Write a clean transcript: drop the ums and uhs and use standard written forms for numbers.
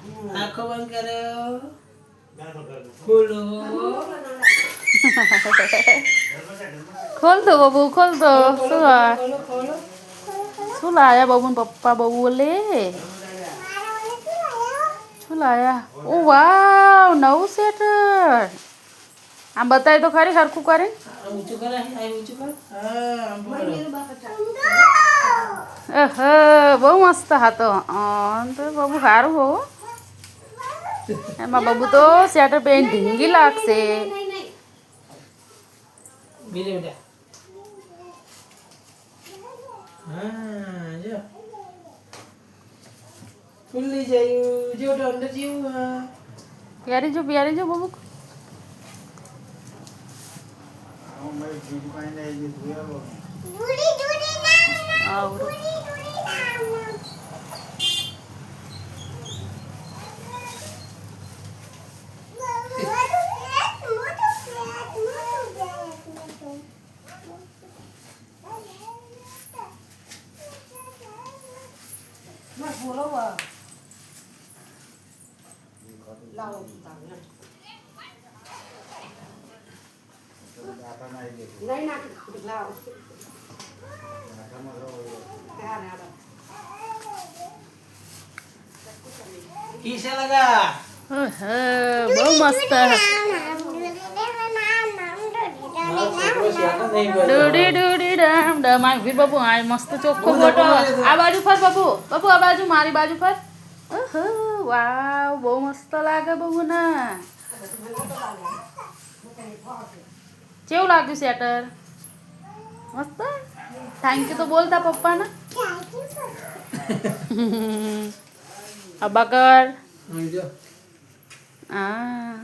આંખો બંધ કર્યો ખોલો ખોલ દો બાબુ ખોલ દો શું ખોલો ખોલો શું લાયા બાબુ ને પપ્પા બહુ બોલે શું લાયા ઓ વાવ નવું સ્વેટર આમ બતાવી તો ખરી સરખું કરે ઊંચું કર આ ઊંચું કર હા બોલો બહુ મસ્ત હતો તો બાબુ સારું હો એમાં બાબુ તો સ્વેટર પહેરીને ઢીંગી લાગશે બીજે બેટા હા જો ખુલ્લી જાય જો અંદર જેવું પ્યારી જો બાબુ આવડો किसे लगा બહુ મસ્ત ડૂડી ડૂડી ડમ ડમ આ વીર બાબુ આ મસ્ત ચોખ્ખો ફોટો આ બાજુ ફર બાબુ બાબુ આ બાજુ મારી બાજુ ફર વાવ બહુ મસ્ત લાગે બાબુ ના કેવું લાગ્યું સ્વેટર મસ્ત થેન્ક યુ તો બોલતા પપ્પાના અબાકર जो આ